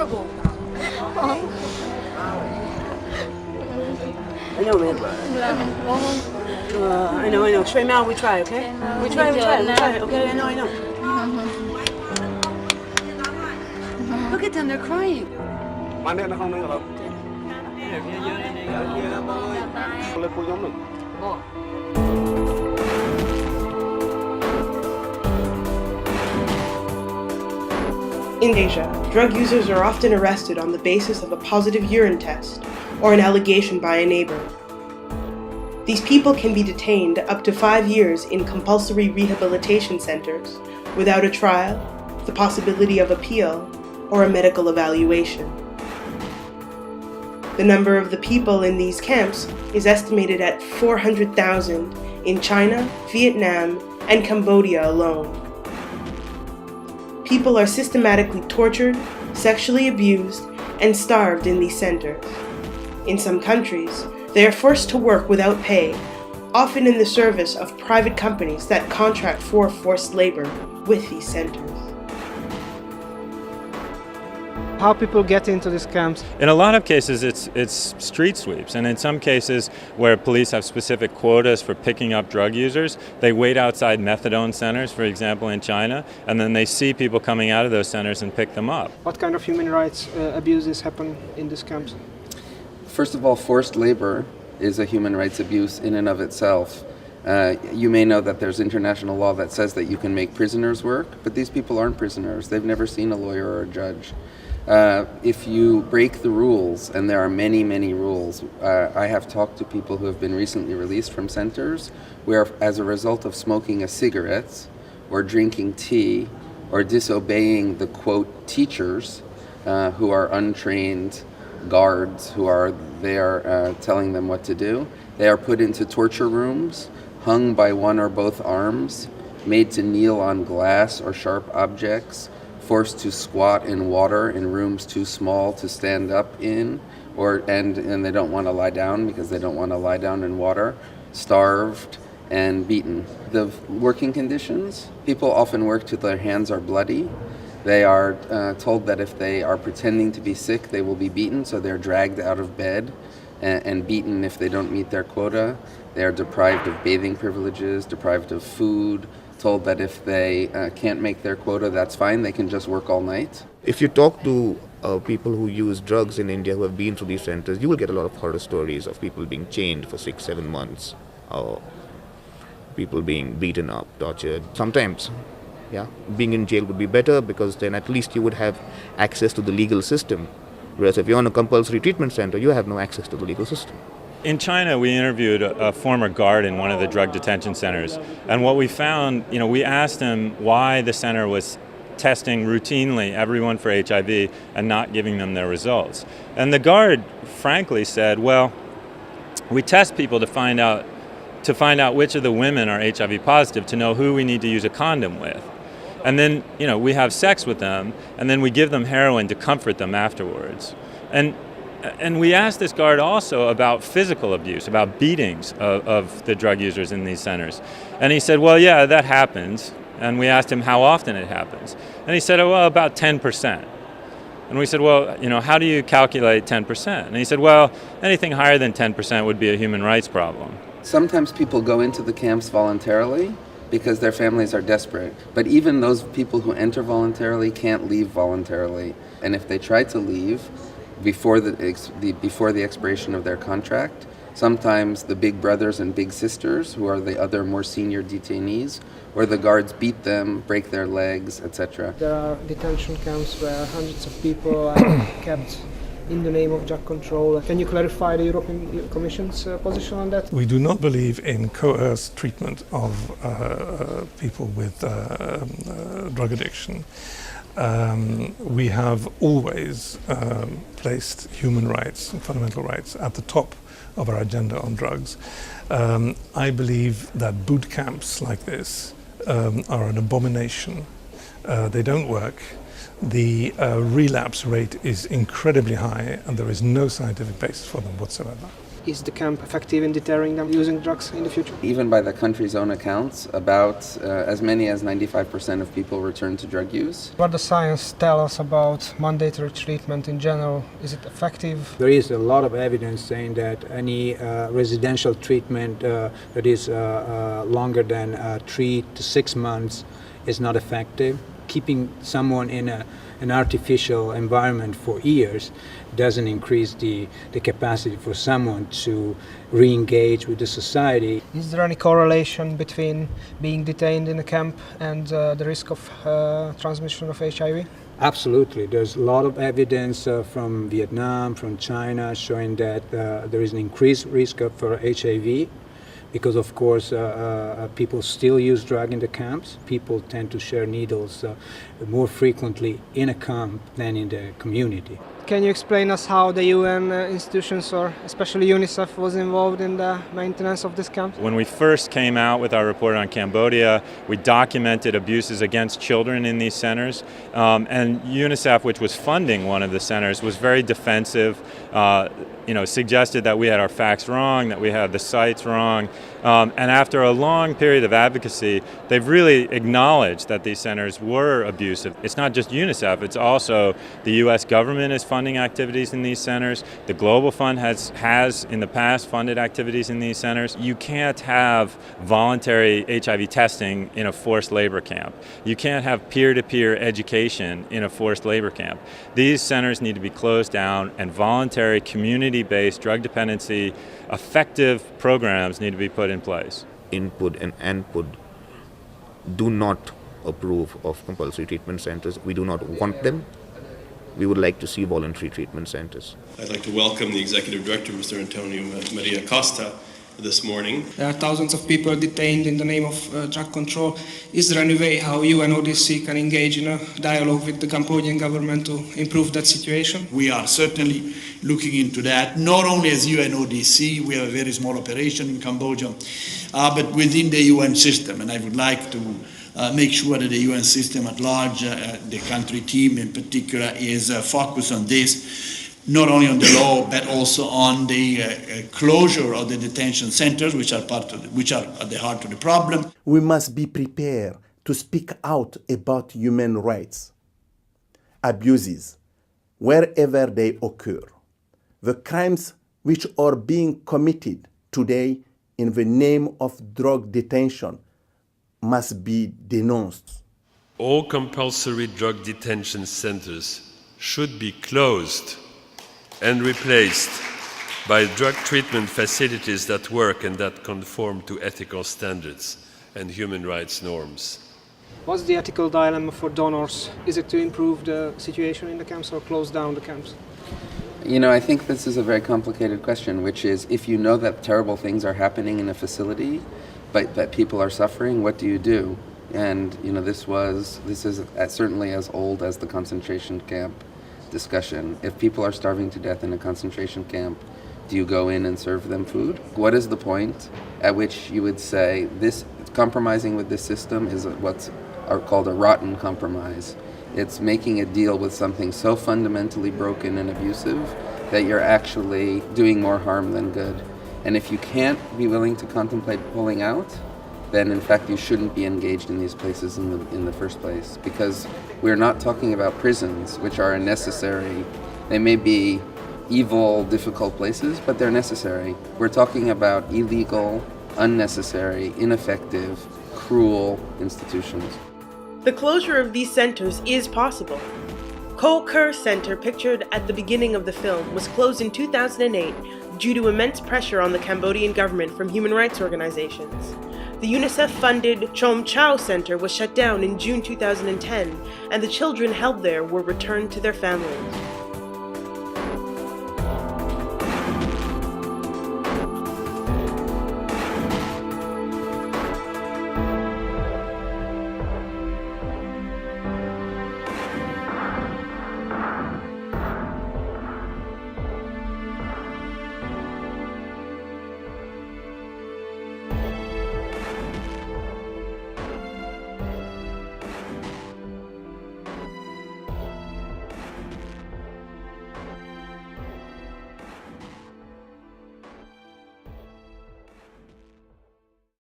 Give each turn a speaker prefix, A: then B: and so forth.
A: horrible. I know, man. I know. Straight out, we try, okay? We try, okay? I know. Look at them, they're crying.
B: In Asia, drug users are often arrested on the basis of a positive urine test or an allegation by a neighbor. These people can be detained up to 5 years in compulsory rehabilitation centers without a trial, the possibility of appeal, or a medical evaluation. The number of the people in these camps is estimated at 400,000 in China, Vietnam, and Cambodia alone. People are systematically tortured, sexually abused, and starved in these centers. In some countries, they are forced to work without pay, often in the service of private companies that contract for forced labor with these centers.
C: How people get into these camps?
D: In a lot of cases, it's street sweeps, and in some cases where police have specific quotas for picking up drug users, they wait outside methadone centers, for example, in China, and then they see people coming out of those centers and pick them up.
C: What kind of human rights abuses happen in these camps?
E: First of all, forced labor is a human rights abuse in and of itself. You may know that there's international law that says that you can make prisoners work, but these people aren't prisoners. They've never seen a lawyer or a judge. If you break the rules, and there are many, many rules, I have talked to people who have been recently released from centers where, as a result of smoking a cigarette or drinking tea or disobeying the, quote, teachers who are untrained guards who are there telling them what to do, they are put into torture rooms, hung by one or both arms, made to kneel on glass or sharp objects, forced to squat in water in rooms too small to stand up in, and they don't want to lie down because they don't want to lie down in water, starved and beaten. The working conditions, people often work till their hands are bloody. They are told that if they are pretending to be sick, they will be beaten, so they're dragged out of bed and beaten if they don't meet their quota. They are deprived of bathing privileges, deprived of food, told that if they can't make their quota, that's fine, they can just work all night.
F: If you talk to people who use drugs in India who have been through these centers, you will get a lot of horror stories of people being chained for 6-7 months, or people being beaten up, tortured. Sometimes, being in jail would be better because then at least you would have access to the legal system. Whereas if you're in a compulsory treatment center, you have no access to the legal system.
D: In China, we interviewed a former guard in one of the drug detention centers, and what we found, we asked him why the center was testing routinely everyone for HIV and not giving them their results. And the guard frankly said, well, we test people to find out which of the women are HIV positive to know who we need to use a condom with. And then, we have sex with them, and then we give them heroin to comfort them afterwards. And we asked this guard also about physical abuse, about beatings of the drug users in these centers. And he said, well, yeah, that happens. And we asked him how often it happens. And he said, oh, well, about 10%. And we said, well, how do you calculate 10%? And he said, well, anything higher than 10% would be a human rights problem.
E: Sometimes people go into the camps voluntarily because their families are desperate. But even those people who enter voluntarily can't leave voluntarily. And if they try to leave before the expiration of their contract, sometimes the big brothers and big sisters, who are the other more senior detainees, or the guards beat them, break their legs, etc.
C: There are detention camps where hundreds of people are kept in the name of drug control. Can you clarify the European Commission's position on that?
G: We do not believe in coerced treatment of people with drug addiction. We have always placed human rights and fundamental rights at the top of our agenda on drugs. I believe that boot camps like this are an abomination. They don't work. The relapse rate is incredibly high, and there is no scientific basis for them whatsoever.
C: Is the camp effective in deterring them using drugs in the future?
E: Even by the country's own accounts, about as many as 95% of people return to drug use.
C: What does science tell us about mandatory treatment in general? Is it effective?
H: There is a lot of evidence saying that any residential treatment that is longer than 3 to 6 months is not effective. Keeping someone in an artificial environment for years doesn't increase the capacity for someone to re-engage with the society.
C: Is there any correlation between being detained in a camp and the risk of transmission of HIV?
H: Absolutely. There's a lot of evidence from Vietnam, from China, showing that there is an increased risk for HIV. Because of course people still use drugs in the camps. People tend to share needles more frequently in a camp than in the community.
C: Can you explain us how the UN institutions, or especially UNICEF, was involved in the maintenance of this camp?
D: When we first came out with our report on Cambodia, we documented abuses against children in these centers, and UNICEF, which was funding one of the centers, was very defensive, suggested that we had our facts wrong, that we had the sites wrong, and after a long period of advocacy, they've really acknowledged that these centers were abusive. It's not just UNICEF, it's also the U.S. government is funding activities in these centers. The Global Fund has in the past funded activities in these centers. You can't have voluntary HIV testing in a forced labor camp. You can't have peer-to-peer education in a forced labor camp. These centers need to be closed down, and voluntary community-based drug dependency effective programs need to be put in place.
F: Input and output do not approve of compulsory treatment centers. We do not want them. We would like to see voluntary treatment centers.
I: I'd like to welcome the Executive Director, Mr. Antonio Maria Costa, this morning.
J: There are thousands of people detained in the name of drug control. Is there any way how you and ODC can engage in a dialogue with the Cambodian government to improve that situation?
K: We are certainly looking into that, not only as UNODC, we have a very small operation in Cambodia, but within the UN system. And I would like to make sure that the UN system at large, the country team in particular, is focused on this, not only on the law, but also on the closure of the detention centers, which are at the heart of the problem.
L: We must be prepared to speak out about human rights abuses wherever they occur. The crimes which are being committed today in the name of drug detention must be denounced.
M: All compulsory drug detention centers should be closed and replaced by drug treatment facilities that work and that conform to ethical standards and human rights norms.
C: What's the ethical dilemma for donors? Is it to improve the situation in the camps or close down the camps?
E: I think this is a very complicated question, which is if you know that terrible things are happening in a facility, but that people are suffering, what do you do? And this is certainly as old as the concentration camp discussion. If people are starving to death in a concentration camp, do you go in and serve them food? What is the point at which you would say this compromising with this system is what's called a rotten compromise? It's making a deal with something so fundamentally broken and abusive that you're actually doing more harm than good. And if you can't be willing to contemplate pulling out, then in fact you shouldn't be engaged in these places in the first place. Because we're not talking about prisons, which are necessary. They may be evil, difficult places, but they're necessary. We're talking about illegal, unnecessary, ineffective, cruel institutions.
B: The closure of these centers is possible. Kho Kor Center, pictured at the beginning of the film, was closed in 2008 due to immense pressure on the Cambodian government from human rights organizations. The UNICEF-funded Chom Chau Center was shut down in June 2010, and the children held there were returned to their families.